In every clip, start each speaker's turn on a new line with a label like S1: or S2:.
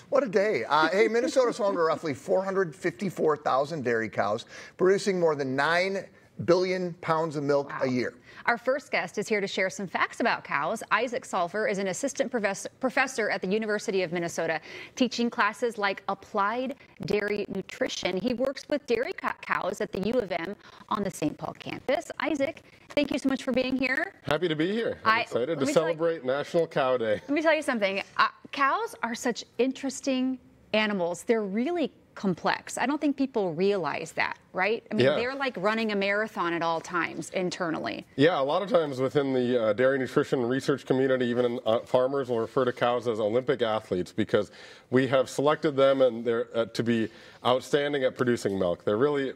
S1: What a day. Hey, Minnesota's home to roughly 454,000 dairy cows, producing more than 9 billion pounds of milk a year.
S2: Our first guest is here to share some facts about cows. Isaac Sulfer is an assistant professor at the University of Minnesota, teaching classes like applied dairy nutrition. He works with dairy cows at the U of M on the St. Paul campus. Isaac, thank you so much for being here.
S3: Happy to be here. I'm excited to celebrate National Cow Day.
S2: Let me tell you something. Cows are such interesting animals. They're really complex. I don't think people realize that, right? I mean, they're like running a marathon at all times internally. Yeah,
S3: a lot of times within the dairy nutrition research community, even farmers will refer to cows as Olympic athletes because we have selected them and they're to be outstanding at producing milk. They're really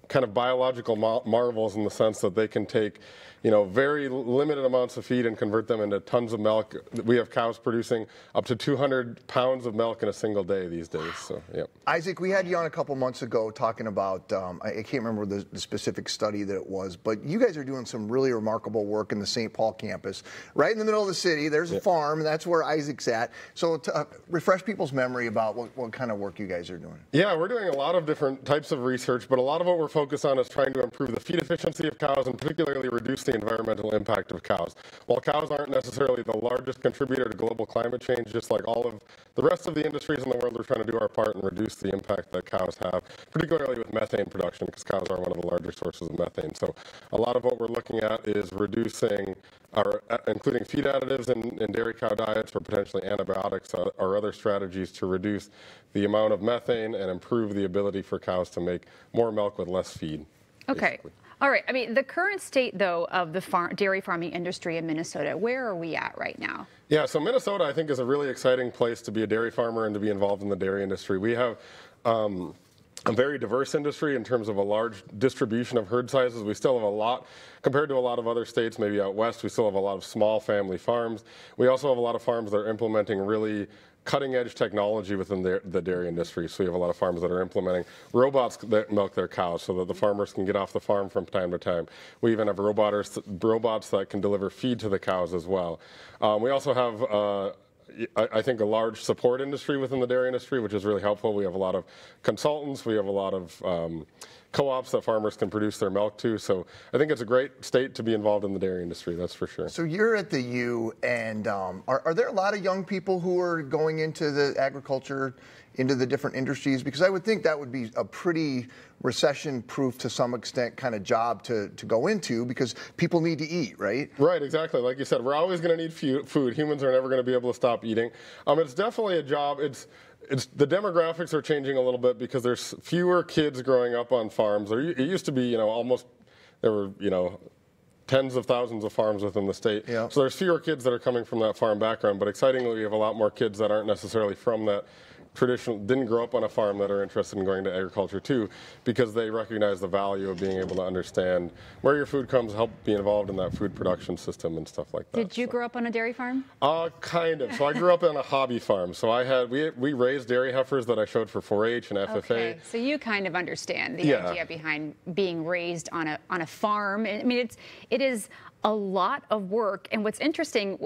S3: kind of biological marvels in the sense that they can take, very limited amounts of feed and convert them into tons of milk. We have cows producing up to 200 pounds of milk in a single day these days. So, yeah.
S1: Isaac, we had you on a couple months ago talking about, I can't remember the specific study that it was, but you guys are doing some really remarkable work in the St. Paul campus, right in the middle of the city. There's a farm, and that's where Isaac's at. So to refresh people's memory about what kind of work you guys are doing.
S3: Yeah, we're doing a lot of different types of research, but a lot of what we're focused on is trying to improve the feed efficiency of cows and particularly reduce the environmental impact of cows. While cows aren't necessarily the largest contributor to global climate change, just like all of the rest of the industries in the world, we're trying to do our part and reduce the impact that cows have, particularly with methane production, because cows are one of the larger sources of methane. So a lot of what we're looking at is reducing including feed additives in dairy cow diets or potentially antibiotics or other strategies to reduce the amount of methane and improve the ability for cows to make more milk with less feed.
S2: Okay.
S3: Basically.
S2: All right. I mean, the current state, though, of the dairy farming industry in Minnesota, where are we at right now? Yeah,
S3: so Minnesota, I think, is a really exciting place to be a dairy farmer and to be involved in the dairy industry. We have a very diverse industry in terms of a large distribution of herd sizes. We still have a lot, compared to a lot of other states, maybe out west, we still have a lot of small family farms. We also have a lot of farms that are implementing really cutting-edge technology within the dairy industry. So we have a lot of farms that are implementing robots that milk their cows so that the farmers can get off the farm from time to time. We even have robots that can deliver feed to the cows as well. We also have I think a large support industry within the dairy industry, which is really helpful. We have a lot of consultants. We have a lot of co-ops that farmers can produce their milk to. So I think it's a great state to be involved in the dairy industry, that's for sure.
S1: So you're at the U, and are there a lot of young people who are going into the agriculture, into the different industries? Because I would think that would be a pretty recession-proof, to some extent, kind of job to go into, because people need to eat, right?
S3: Right, exactly. Like you said, we're always going to need food. Humans are never going to be able to stop eating. It's definitely a job. The demographics are changing a little bit because there's fewer kids growing up on farms. It used to be, there were, tens of thousands of farms within the state. Yeah. So there's fewer kids that are coming from that farm background. But excitingly, we have a lot more kids that aren't necessarily from that didn't grow up on a farm that are interested in going to agriculture too, because they recognize the value of being able to understand where your food comes, help be involved in that food production system and stuff like that.
S2: Did you grow up on a dairy farm?
S3: Kind of. So I grew up on a hobby farm. So we raised dairy heifers that I showed for 4-H and FFA.
S2: Okay. So you kind of understand the idea behind being raised on a farm. I mean, it is a lot of work. And what's interesting,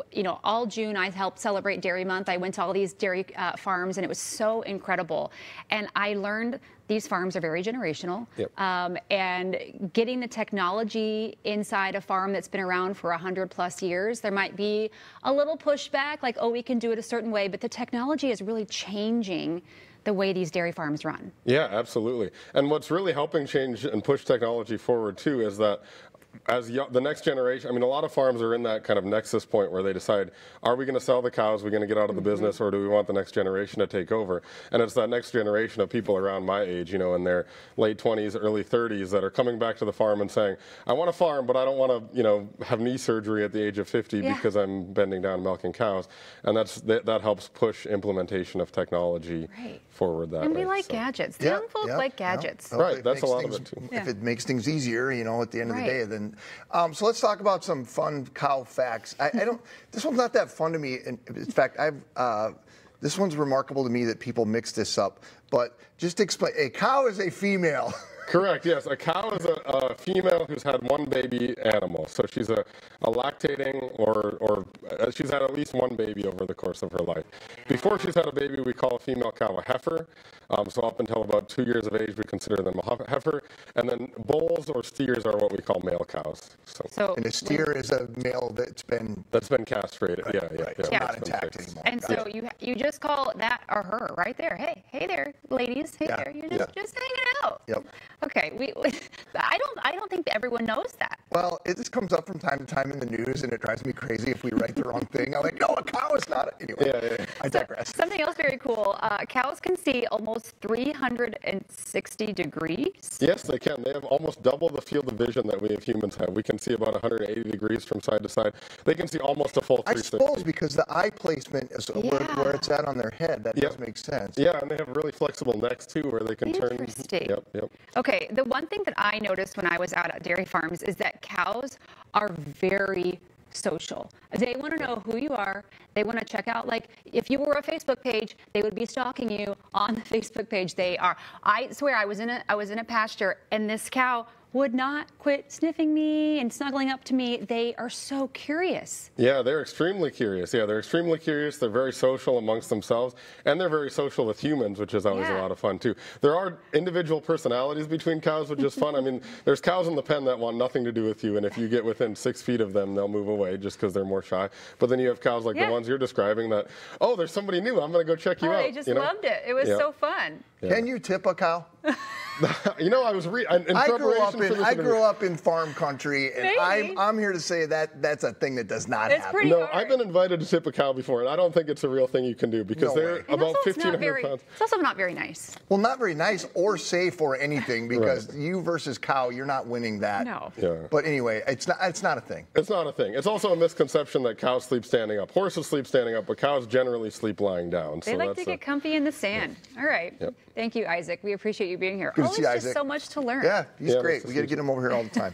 S2: all June I helped celebrate Dairy Month. I went to all these dairy farms, and it was so incredible. And I learned these farms are very generational. Yep. And getting the technology inside a farm that's been around for 100+ years, there might be a little pushback, like, oh, we can do it a certain way, but the technology is really changing the way these dairy farms run.
S3: Yeah, absolutely. And what's really helping change and push technology forward too is that as the next generation, a lot of farms are in that kind of nexus point where they decide, are we going to sell the cows, are we going to get out of the business, or do we want the next generation to take over? And it's that next generation of people around my age, in their late 20s, early 30s, that are coming back to the farm and saying, I want to farm, but I don't want to, have knee surgery at the age of 50 because I'm bending down milking cows. And that helps push implementation of technology forward that way.
S2: And we like gadgets. The young folk like gadgets.
S3: Right, that's a lot of it too.
S1: If it makes things easier, at the end of the day, then. So let's talk about some fun cow facts. This one's not that fun to me. In fact, this one's remarkable to me that people mix this up. But just to explain, a cow is a female.
S3: Correct, yes. A cow is a female who's had one baby animal. So she's a lactating or she's had at least one baby over the course of her life. Before she's had a baby, we call a female cow a heifer. So up until about 2 years of age, we consider them a heifer. And then bulls or steers are what we call male cows.
S1: And a steer is a male that's been
S3: castrated.
S1: Right,
S3: Yeah.
S1: Not attacked anymore.
S2: And so you just call that or her right there. Hey there, ladies. Hey there. You're just hanging out.
S1: Yep.
S2: Okay. I don't think that everyone knows that.
S1: Well, it just comes up from time to time in the news, and it drives me crazy if we write the wrong thing. I'm like, no, a cow is not. Anyway, I digress.
S2: Something else very cool. Cows can see almost 360 degrees.
S3: Yes, they can. They have almost double the field of vision that we as humans have. We can see about 180 degrees from side to side. They can see almost a full 360.
S1: I suppose because the eye placement is where it's at on their head. That does make sense.
S3: Yeah, and they have really flexible necks too, where they can turn.
S2: Interesting.
S3: Yep.
S2: Okay, the one thing that I noticed when I was out at dairy farms is that cows are very social. They want to know who you are. They want to check out, like, if you were a Facebook page, they would be stalking you on the Facebook page. They are. I swear, I was in a pasture, and this cow would not quit sniffing me and snuggling up to me. They are so curious.
S3: Yeah, they're extremely curious. They're extremely curious. They're very social amongst themselves, and they're very social with humans, which is always a lot of fun too. There are individual personalities between cows, which is fun. I mean, there's cows in the pen that want nothing to do with you, and if you get within 6 feet of them, they'll move away just because they're more shy. But then you have cows like the ones you're describing that, oh, there's somebody new. I'm going to go check you out.
S2: They just loved it. It was so fun.
S1: Can you tip a cow?
S3: I was
S1: I grew up in farm country, and I'm here to say that that's a thing that does not happen.
S3: No, I've been invited to tip a cow before, and I don't think it's a real thing you can do because they're about 1,500 pounds.
S2: It's also not very nice.
S1: Well, not very nice or safe or anything because you versus cow, you're not winning that.
S2: No.
S3: Yeah.
S1: But anyway, it's not a thing.
S3: It's not a thing. It's also a misconception that cows sleep standing up. Horses sleep standing up, but cows generally sleep lying down.
S2: They like to get comfy in the sand. All right.
S3: Yep.
S2: Thank you, Isaac. We appreciate you being here.
S1: Good to see
S2: there's
S1: Isaac.
S2: just so much to learn.
S1: Yeah, he's great. We got to get him over here all the time.